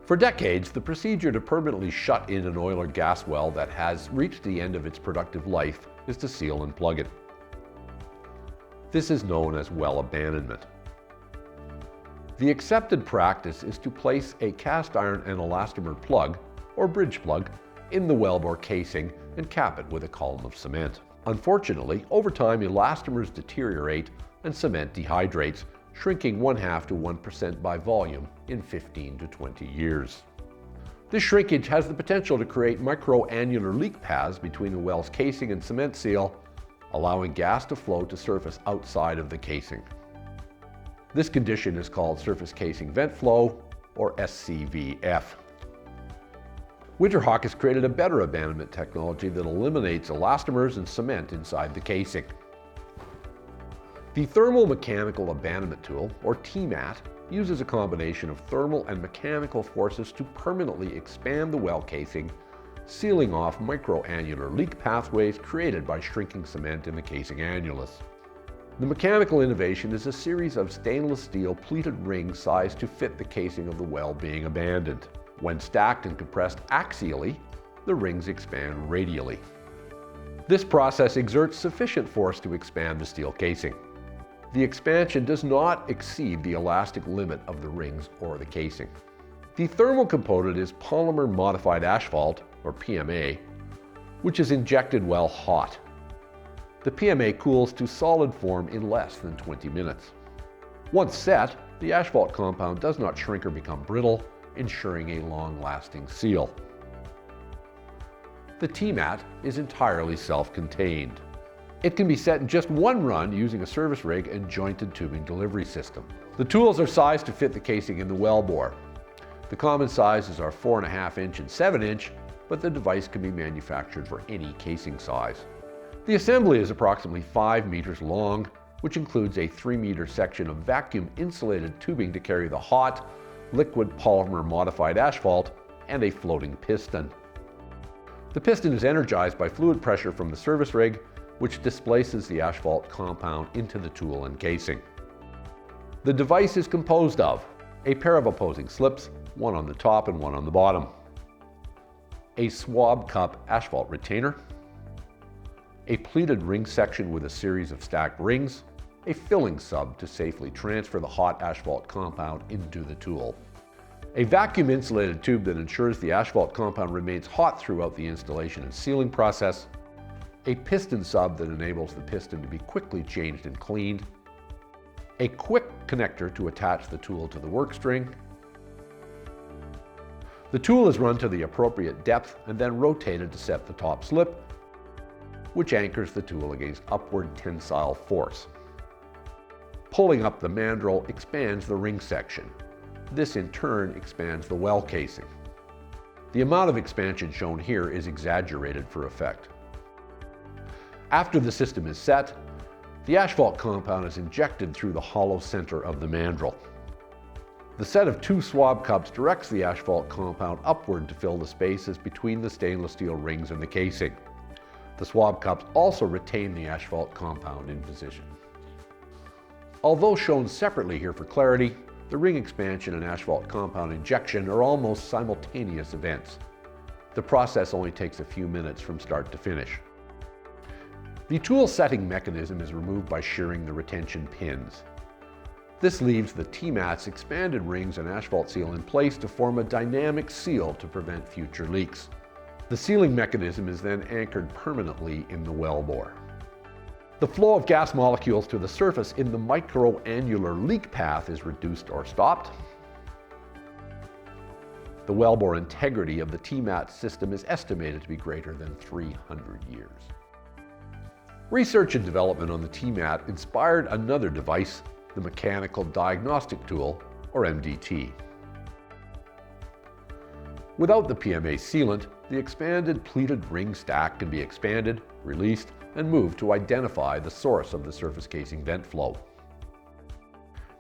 For decades, the procedure to permanently shut in an oil or gas well that has reached the end of its productive life is to seal and plug it. This is known as well abandonment. The accepted practice is to place a cast iron and elastomer plug, or bridge plug, in the wellbore casing and cap it with a column of cement. Unfortunately, over time elastomers deteriorate and cement dehydrates, shrinking 0.5 to 1% by volume in 15 to 20 years. This shrinkage has the potential to create microannular leak paths between the well's casing and cement seal, allowing gas to flow to surface outside of the casing. This condition is called surface casing vent flow, or SCVF. Winterhawk has created a better abandonment technology that eliminates elastomers and cement inside the casing. The thermal mechanical abandonment tool, or Tmat, uses a combination of thermal and mechanical forces to permanently expand the well casing, sealing off microannular leak pathways created by shrinking cement in the casing annulus. The mechanical innovation is a series of stainless steel pleated rings sized to fit the casing of the well being abandoned. When stacked and compressed axially, the rings expand radially. This process exerts sufficient force to expand the steel casing. The expansion does not exceed the elastic limit of the rings or the casing. The thermal component is polymer modified asphalt, or PMA, which is injected while hot. The PMA cools to solid form in less than 20 minutes. Once set, the asphalt compound does not shrink or become brittle, ensuring a long-lasting seal. The Tmat is entirely self-contained. It can be set in just one run using a service rig and jointed tubing delivery system. The tools are sized to fit the casing in the wellbore. The common sizes are 4.5 inch and 7 inch, but the device can be manufactured for any casing size. The assembly is approximately 5 meters long, which includes a 3-meter section of vacuum insulated tubing to carry the hot, liquid polymer modified asphalt, and a floating piston. The piston is energized by fluid pressure from the service rig, which displaces the asphalt compound into the tool and casing. The device is composed of a pair of opposing slips, one on the top and one on the bottom, a swab cup asphalt retainer, a pleated ring section with a series of stacked rings, a filling sub to safely transfer the hot asphalt compound into the tool, a vacuum insulated tube that ensures the asphalt compound remains hot throughout the installation and sealing process, a piston sub that enables the piston to be quickly changed and cleaned, a quick connector to attach the tool to the work string. The tool is run to the appropriate depth and then rotated to set the top slip, which anchors the tool against upward tensile force. Pulling up the mandrel expands the ring section. This in turn expands the well casing. The amount of expansion shown here is exaggerated for effect. After the system is set, the asphalt compound is injected through the hollow center of the mandrel. The set of 2 swab cups directs the asphalt compound upward to fill the spaces between the stainless steel rings and the casing. The swab cups also retain the asphalt compound in position. Although shown separately here for clarity, the ring expansion and asphalt compound injection are almost simultaneous events. The process only takes a few minutes from start to finish. The tool setting mechanism is removed by shearing the retention pins. This leaves the Tmat's expanded rings and asphalt seal in place to form a dynamic seal to prevent future leaks. The sealing mechanism is then anchored permanently in the wellbore. The flow of gas molecules to the surface in the microannular leak path is reduced or stopped. The wellbore integrity of the Tmat system is estimated to be greater than 300 years. Research and development on the Tmat inspired another device, the Mechanical Diagnostic Tool, or MDT. Without the PMA sealant, the expanded pleated ring stack can be expanded, released, and moved to identify the source of the surface casing vent flow.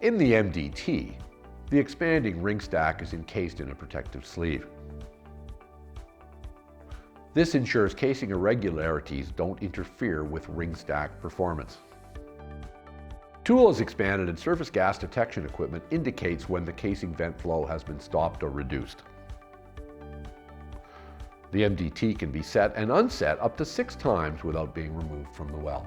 In the MDT, the expanding ring stack is encased in a protective sleeve. This ensures casing irregularities don't interfere with ring stack performance. Tool is expanded and surface gas detection equipment indicates when the casing vent flow has been stopped or reduced. The MDT can be set and unset up to 6 times without being removed from the well.